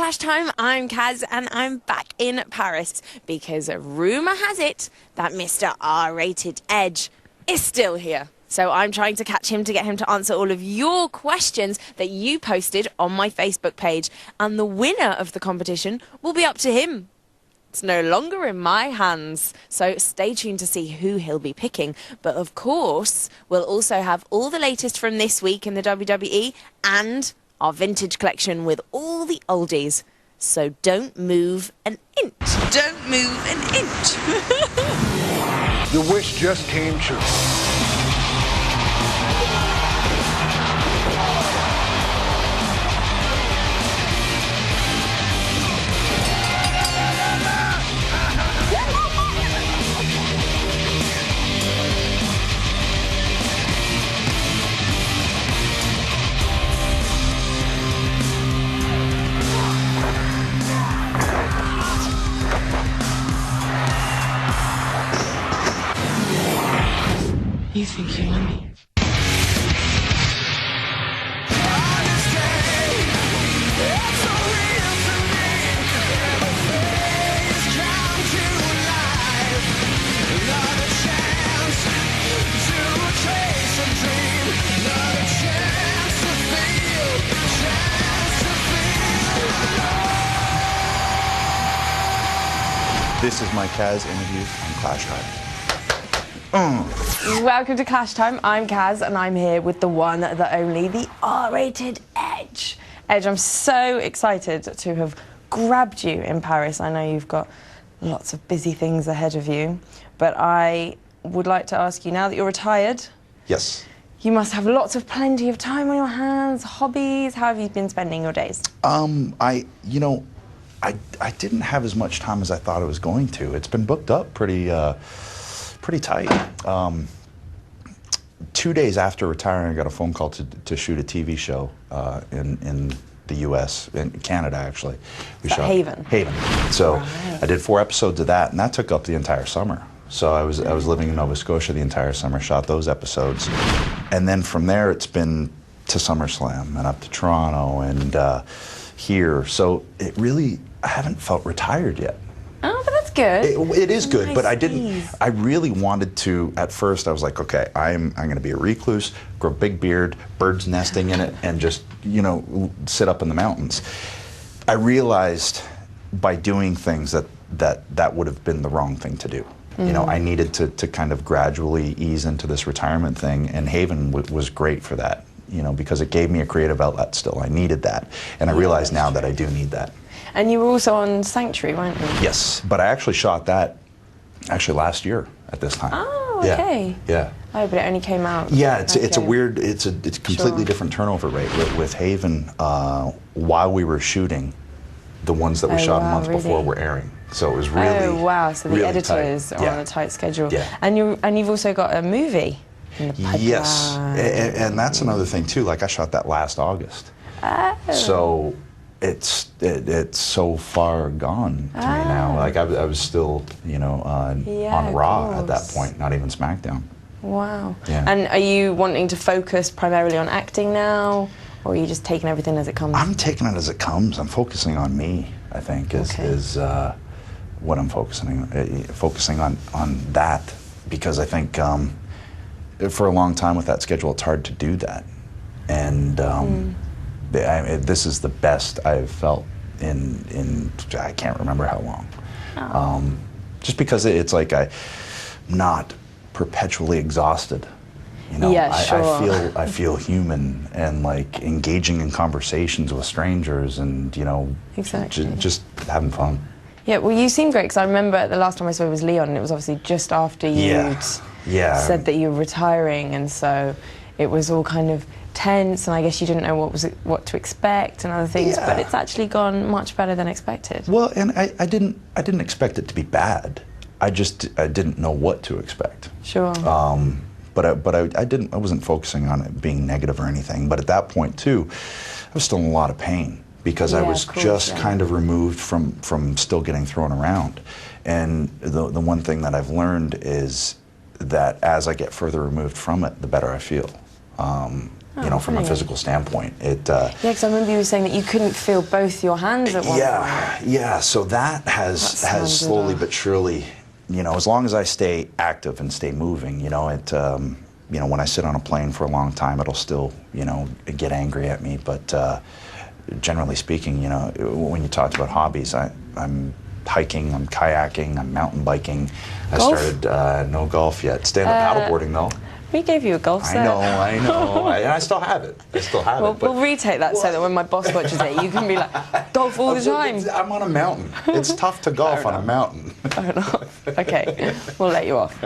Clash Time, I'm Caz and I'm back in Paris because rumour has it that Mr. R-rated Edge is still here. So I'm trying to catch him to get him to answer all of your questions that you posted on my Facebook page. And the winner of the competition will be up to him. It's no longer in my hands, so stay tuned to see who he'll be picking. But of course, we'll also have all the latest from this week in the WWE and our vintage collection with all the oldies. So don't move an inch. Don't move an inch. The wish just came true. You think you know me? This is my Caz interview on Clash Time. Welcome to Clash Time. I'm Caz and I'm here with the one, the only, the R-rated Edge. Edge, I'm so excited to have grabbed you in Paris. I know you've got lots of busy things ahead of you, but I would like to ask you, now that you're retired, Yes. you must have plenty of time on your hands, hobbies. How have you been spending your days? I didn't have as much time as I thought I was going to. It's been booked up pretty tight. 2 days after retiring, I got a phone call to shoot a TV show in the U.S., in Canada, actually. We shot Haven? Haven. So Right. I did 4 episodes of that, and that took up the entire summer. So I was living in Nova Scotia the entire summer, shot those episodes. And then from there, it's been to SummerSlam and up to Toronto and here. So it really, I haven't felt retired yet. Oh, but that's good. It is good, Nice but I didn't. ease. I really wanted to. At first, I was like, okay, I'm going to be a recluse, grow a big beard, birds nesting in it, and just sit up in the mountains. I realized by doing things that would have been the wrong thing to do. I needed to kind of gradually ease into this retirement thing, and Haven was great for that. Because it gave me a creative outlet. Still, I needed that, and I realize now that I do need that. And you were also on Sanctuary, weren't you? Yes, but I actually shot that last year at this time. Oh, okay. Yeah. Oh, but it only came out. Yeah, it's a Okay. weird, it's a completely Sure. different turnover rate with Haven. While we were shooting, the ones that we shot a wow, month before really? were airing. So it was really. Oh wow! So the really editors tight. are Yeah. on a tight schedule. Yeah. And you've also got a movie in the pipeline. Yes, and that's another thing too. Like I shot that last August. Oh. So it's so far gone to me now. Like I was still on of Raw at that course. point, not even SmackDown. Wow. Yeah. And are you wanting to focus primarily on acting now, or are you just taking everything as it comes? I'm taking it as it comes. I'm focusing on me. I think is what I'm focusing on that, because I think for a long time with that schedule, it's hard to do that, and this is the best I've felt in I can't remember how long. Just because it's like I'm not perpetually exhausted. Yeah, sure. I feel human and like engaging in conversations with strangers and Exactly. just having fun. Yeah. Well, you seem great, because I remember the last time I saw you was Leon, and it was obviously just after you'd said that you were retiring, and so it was all kind of tense, and I guess you didn't know what to expect and other things. Yeah. But it's actually gone much better than expected. Well, and I didn't expect it to be bad. I didn't know what to expect. Sure. But I wasn't focusing on it being negative or anything. But at that point too, I was still in a lot of pain because I Yeah, was of course, just yeah. kind of removed from still getting thrown around. And the one thing that I've learned is that as I get further removed from it, the better I feel. you know, from a brilliant. physical standpoint. Yeah, because I remember you were saying that you couldn't feel both your hands at one point. Yeah. So that has sounded slowly off. but surely, you know, as long as I stay active and stay moving, you know, you know, when I sit on a plane for a long time, it'll still, you know, get angry at me. But generally speaking, you know, when you talked about hobbies, I'm hiking, I'm kayaking, I'm mountain biking. Golf? I started no golf yet. Stand-up paddleboarding though. We gave you a golf set. I know. And I still have it. But We'll retake that so that when my boss watches it, you can be like, golf all the time. I'm on a mountain. It's tough to golf on a mountain. Fair enough. Okay, we'll let you off.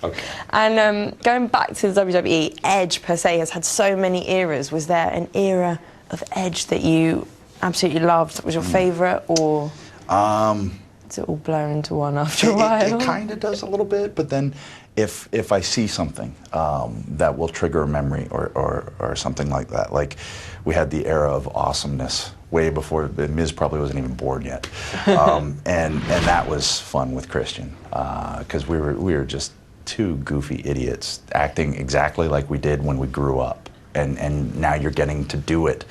Okay. And going back to the WWE, Edge per se has had so many eras. Was there an era of Edge that you absolutely loved, that was your favourite, or does it all blur into one after a while? It kind of does a little bit, but then if I see something that will trigger a memory or something like that, like we had the era of awesomeness way before Miz probably wasn't even born yet, and that was fun with Christian because we were just two goofy idiots acting exactly like we did when we grew up, and now you're getting to do it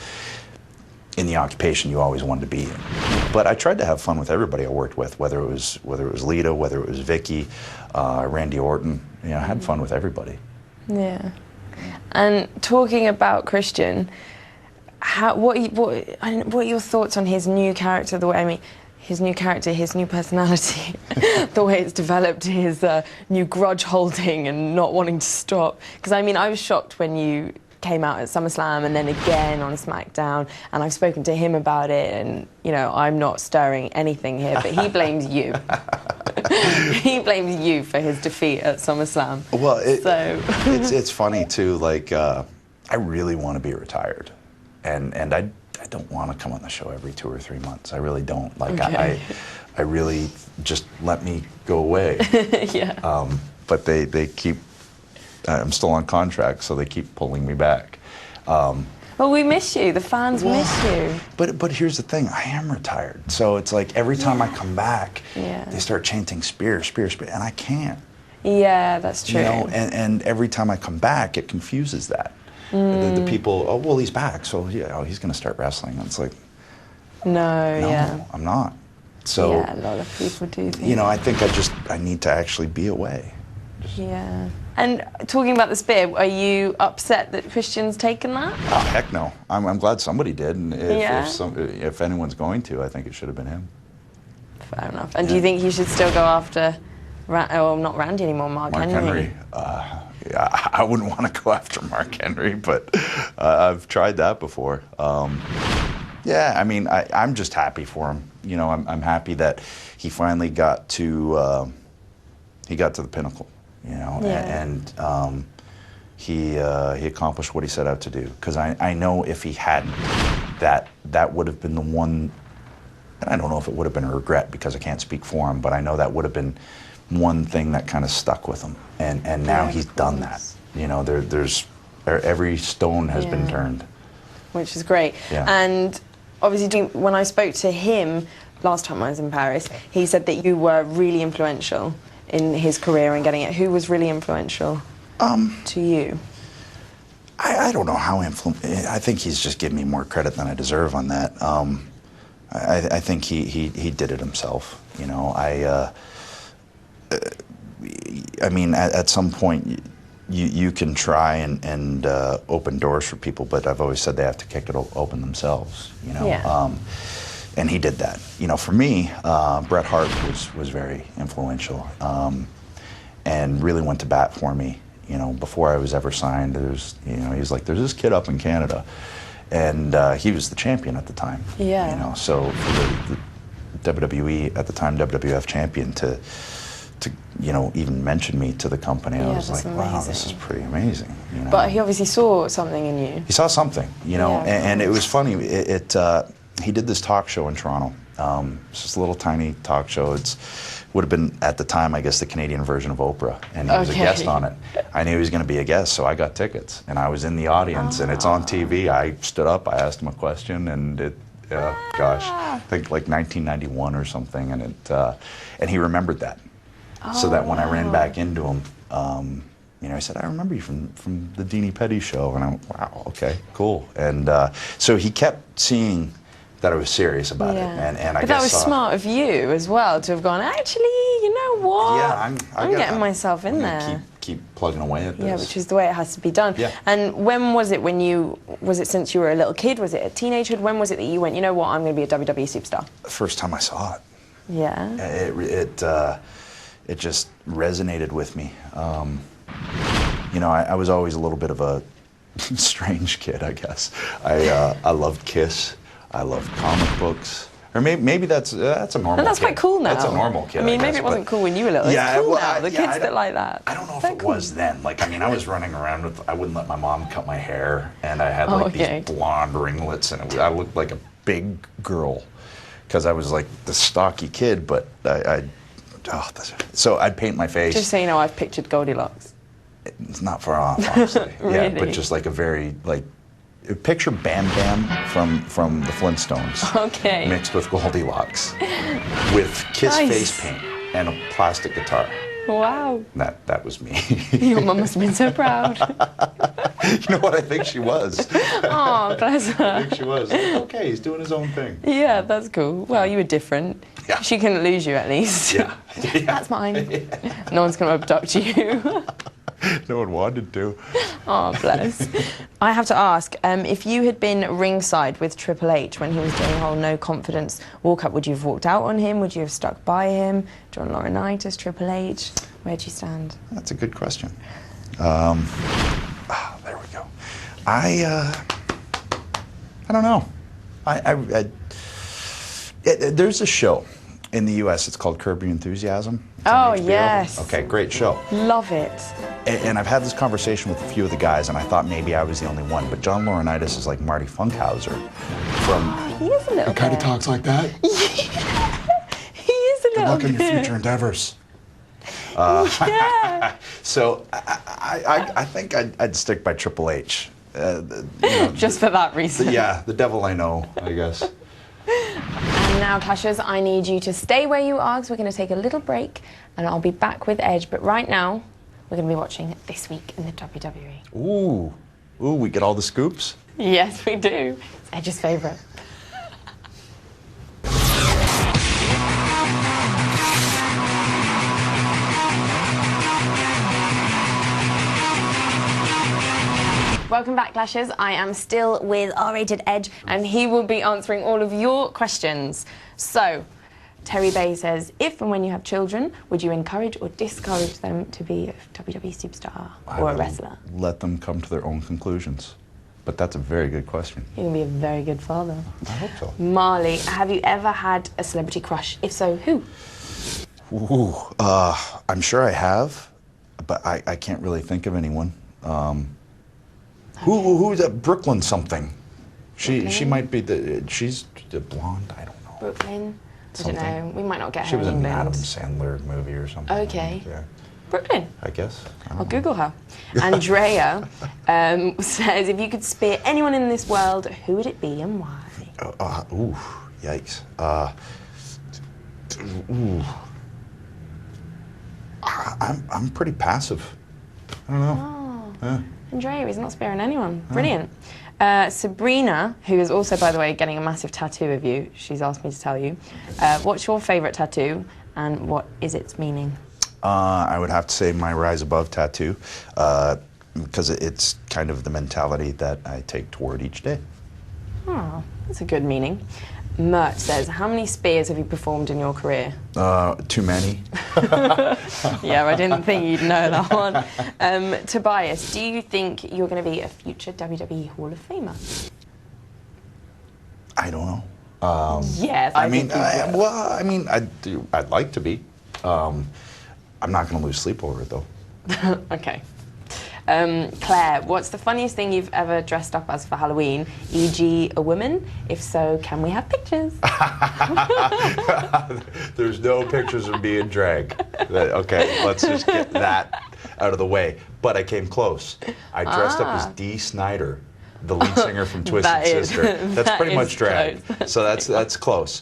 in the occupation you always wanted to be in. But I tried to have fun with everybody I worked with, whether it was Lita, whether it was Vicky, Randy Orton. You know, I had fun with everybody. Yeah. And talking about Christian, what are your thoughts on his new character? His new character, his new personality, the way it's developed, his new grudge holding and not wanting to stop. Because I mean, I was shocked when you came out at SummerSlam and then again on SmackDown, and I've spoken to him about it, and you know, I'm not stirring anything here, but he blames you. He blames you for his defeat at SummerSlam. Well, it's funny too. Like, I really want to be retired, and I don't want to come on the show every 2 or 3 months. I really don't. Like, Okay. I really just let me go away. Yeah. But they keep. I'm still on contract, so they keep pulling me back. Well, we miss you. The fans miss you. But here's the thing: I am retired, so it's like every time I come back, Yeah. they start chanting "Spear, Spear, Spear," and I can't. Yeah, that's true. You know, and every time I come back, it confuses that. The people, oh well, he's back, so yeah, oh, he's going to start wrestling. And it's like, No, no, yeah. I'm not. So Yeah, a lot of people do think you know, I think I need to actually be away. Yeah. And talking about the spear, are you upset that Christian's taken that? Oh, heck no. I'm glad somebody did, and Yeah. if anyone's going to, I think it should have been him. Fair enough. And do you think he should still go after, not Randy anymore, Mark Henry? Yeah, I wouldn't want to go after Mark Henry, but I've tried that before. Yeah, I mean, I'm just happy for him. You know, I'm happy that he finally got to the pinnacle. You know, Yeah. and he accomplished what he set out to do. Because I know if he hadn't, that would have been the one. And I don't know if it would have been a regret because I can't speak for him, but I know that would have been one thing that kind of stuck with him. And now Yeah, he's of done that. course. You know, there's every stone has been Yeah. turned. Which is great. Yeah. And obviously, when I spoke to him last time I was in Paris, he said that you were really influential in his career and getting it. Who was really influential to you? I don't know how I think he's just giving me more credit than I deserve on that. I think he did it himself. You know, I mean, at some point, you can try and open doors for people, but I've always said they have to kick it open themselves. You know, Yeah. and he did that. You know, for me, Bret Hart was very influential, and really went to bat for me. You know, before I was ever signed, he was like, "There's this kid up in Canada," and he was the champion at the time. Yeah. You know, so for the WWE at the time WWF champion to you know, even mention me to the company, I Yeah, was that's like, wow, this is amazing. pretty amazing. You know? But he obviously saw something in you. He saw something, you know, Yeah, of and it course. was funny. He did this talk show in Toronto. It's just a little tiny talk show. Would have been at the time, I guess, the Canadian version of Oprah, and he was a Okay. guest on it. I knew he was going to be a guest, so I got tickets, and I was in the audience, and it's on TV. I stood up, I asked him a question, and gosh, I think like 1991 or something, and he remembered that. So that when I ran back into him, He said, I remember you from the Deanie Petty show. And I went, wow, okay, cool. And so he kept seeing that I was serious about it. And I but guess that was smart of you as well to have gone, actually, you know what? Yeah, I'm getting myself in I'm there. gonna keep plugging away at this. Yeah, which is the way it has to be done. Yeah. And when was it was it since you were a little kid? Was it a teenagehood? When was it that you went, you know what, I'm going to be a WWE superstar? The first time I saw it. Yeah. It just resonated with me. I was always a little bit of a strange kid, I guess. I loved Kiss. I loved comic books. Or maybe that's a normal And that's kid. quite cool now. That's a normal kid. I mean, guess, maybe it wasn't but cool when you were little. Yeah, it's cool well, now. The kids that like that. I don't know if They're it cool. was then. I was running around with, I wouldn't let my mom cut my hair, and I had okay. these blonde ringlets, and I looked like a big girl because I was like the stocky kid, but so I'd paint my face. Just so you know, I've pictured Goldilocks. It's not far off, honestly. Really? Yeah, but just like a very picture Bam Bam from the Flintstones. Okay. Mixed with Goldilocks, with Kiss face paint and a plastic guitar. Wow. That was me. Your mum must have been so proud. You know what? I think she was. Oh, bless her. I think she was. Okay, he's doing his own thing. Yeah, that's cool. Well, you were different. Yeah. She couldn't lose you, at least. Yeah. That's mine. No one's going to abduct you. No one wanted to. Oh, bless. I have to ask, if you had been ringside with Triple H when he was doing the whole no confidence walk-up, would you have walked out on him? Would you have stuck by him? John Laurinaitis, Triple H? Where'd you stand? That's a good question. There we go. I don't know. There's a show in the U.S. It's called Curb Your Enthusiasm. It's on HBO. Yes. Okay, great show. Love it. And I've had this conversation with a few of the guys, and I thought maybe I was the only one. But John Laurinaitis is like Marty Funkhauser from. He is a little He kind of bit. talks like that. He is a Good little luck in your bit. future endeavors. Yeah. So I think I'd stick by Triple H. Just for that reason. Yeah, the devil I know, I guess. And now, Clashers, I need you to stay where you are because we're going to take a little break and I'll be back with Edge. But right now, we're going to be watching This Week in the WWE. Ooh, we get all the scoops? Yes, we do. It's Edge's favourite. Welcome back, Clashers. I am still with R-Rated Edge, and he will be answering all of your questions. So, Terry Bay says, if and when you have children, would you encourage or discourage them to be a WWE superstar or a wrestler? Let them come to their own conclusions. But that's a very good question. You're going to be a very good father. I hope so. Marley, have you ever had a celebrity crush? If so, who? Ooh, I'm sure I have, but I can't really think of anyone. Who's that? Brooklyn something. She might be she's the blonde. I don't know. Brooklyn? Something. I don't know. We might not get She her was in in an England. Adam Sandler movie or something. Okay. Yeah. Brooklyn? I guess. I'll Google her. Andrea says, if you could spear anyone in this world, who would it be and why? Ooh, yikes. I'm pretty passive. I don't know. Oh. Andrea is not sparing anyone. Brilliant. Sabrina, who is also, by the way, getting a massive tattoo of you, she's asked me to tell you. What's your favourite tattoo and what is its meaning? I would have to say my Rise Above tattoo, because it's kind of the mentality that I take toward each day. Oh, that's a good meaning. Mert says, how many spears have you performed in your career? Too many. Yeah, I didn't think you'd know that one. Tobias, do you think you're going to be a future WWE Hall of Famer? I don't know. Yes, I think you will. I'd like to be. I'm not going to lose sleep over it, though. Okay. Claire, what's the funniest thing you've ever dressed up as for Halloween, e.g. a woman? If so, can we have pictures? There's no pictures of me in drag. Okay, let's just get that out of the way. But I came close. I dressed up as Dee Snider, the lead singer from Twisted Sister. That's that pretty is much drag. close. So that's close.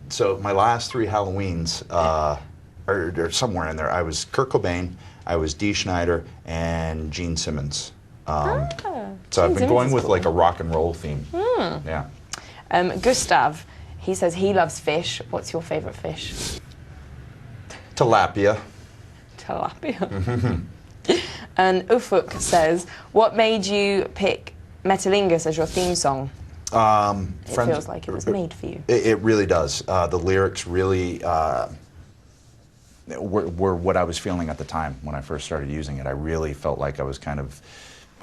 So my last 3 Halloweens, or somewhere in there, I was Kurt Cobain, I was Dee Schneider and Gene Simmons. So I've Gene been Simmons going is with cool. like a rock and roll theme. Yeah. Gustav, he says he loves fish. What's your favourite fish? Tilapia. Tilapia. And Ufuk says, what made you pick Metalingus as your theme song? It feels like it was made for you. It really does. The lyrics really were what I was feeling at the time when I first started using it. I really felt like I was kind of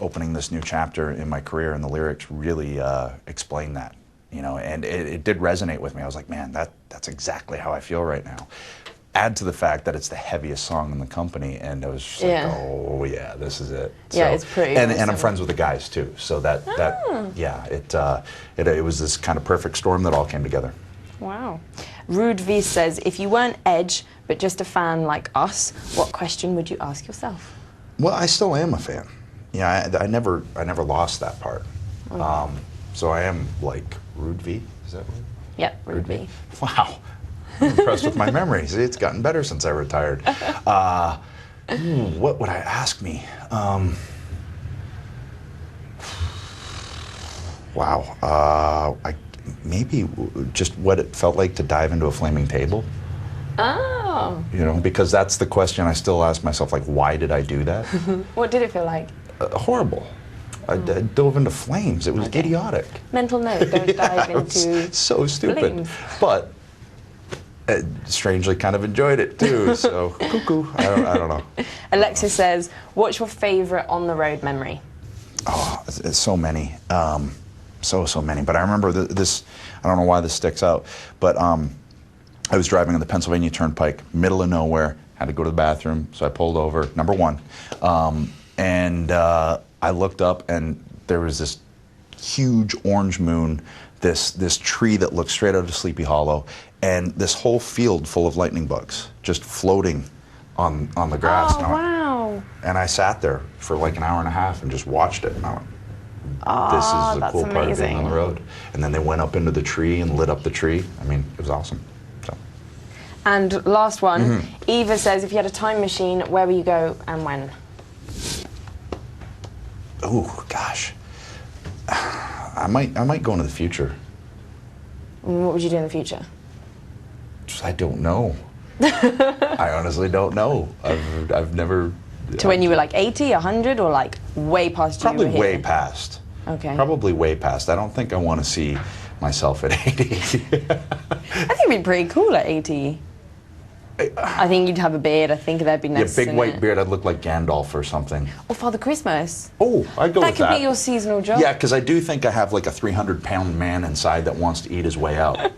opening this new chapter in my career, and the lyrics really explained that. You know, and it did resonate with me. I was like, man, that's exactly how I feel right now. Add to the fact that it's the heaviest song in the company, and I was just like, oh yeah, this is it. Yeah, it's pretty And awesome. I'm friends with the guys too, so it was this kind of perfect storm that all came together. Wow. Rude V says, if you weren't Edge, but just a fan like us, what question would you ask yourself? Well, I still am a fan. Yeah, I never lost that part. So I am like Rude V. Is that right? Yep, Rude V. Wow. I'm impressed with my memory. See, it's gotten better since I retired. What would I ask me? Wow. Maybe just what it felt like to dive into a flaming table. Oh. You know, because that's the question I still ask myself, like, why did I do that? What did it feel like? Horrible. I dove into flames. It was idiotic. Mental note, don't dive into so stupid. flames. But strangely kind of enjoyed it too, so cuckoo. I don't know. Alexis says, what's your favourite on-the-road memory? Oh, it's so many. So many. But I remember this, I don't know why this sticks out, but I was driving on the Pennsylvania Turnpike, middle of nowhere, had to go to the bathroom, so I pulled over, number one. And I looked up, and there was this huge orange moon, this tree that looked straight out of Sleepy Hollow, and this whole field full of lightning bugs just floating on the grass. Oh, wow. And I sat there for like an hour and a half and just watched it. And I went, this is the that's cool part of being on amazing. the road. And then they went up into the tree and lit up the tree. I mean, it was awesome. So. And last one, Eva says, if you had a time machine, where will you go and when? Oh, gosh. I might go into the future. What would you do in the future? I don't know. I honestly don't know. I've never... To when you were like 80, 100, or like way past Probably you were way here? past. Okay. Probably way past. I don't think I want to see myself at 80. I think it'd be pretty cool at 80. I think you'd have a beard. I think that'd be nice. Big white beard. I'd look like Gandalf or something. Or Father Christmas. Oh, I'd go That with could that. be your seasonal job. Yeah, because I do think I have like a 300-pound man inside that wants to eat his way out.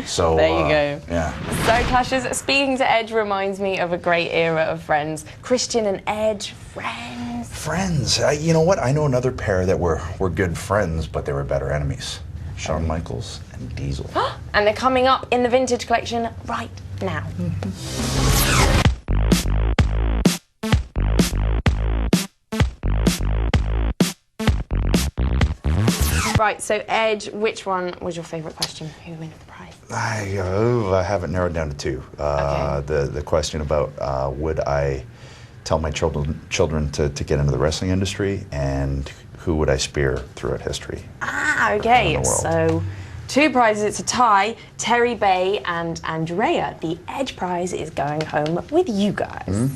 So There you go. Yeah. So, Clashes, speaking to Edge reminds me of a great era of Friends. Christian and Edge, friends. Friends. You know what? I know another pair that were good friends, but they were better enemies. Shawn Michaels and Diesel. And they're coming up in the Vintage Collection right now. Right, so Edge, which one was your favourite question? Who wins the prize? I have it narrowed down to two. Okay. The question about would I tell my children to get into the wrestling industry, and who would I spear throughout history? Ah, okay. Around the world. So, two prizes. It's a tie. Terry Bay and Andrea. The Edge prize is going home with you guys.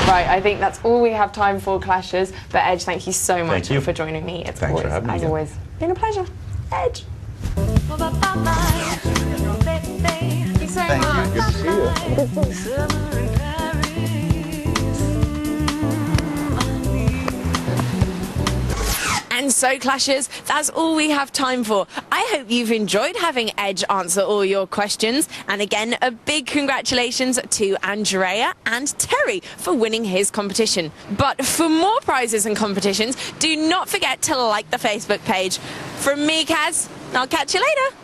Right, I think that's all we have time for, Clashers. But Edge, thank you so much Thank you. for joining me. It's Thanks for always, having me as again. always, been a pleasure. Edge. Thank you so much. Good to see you. And so, Clashers, that's all we have time for. I hope you've enjoyed having Edge answer all your questions. And again, a big congratulations to Andrea and Terry for winning his competition. But for more prizes and competitions, do not forget to like the Facebook page. From me, Caz, I'll catch you later.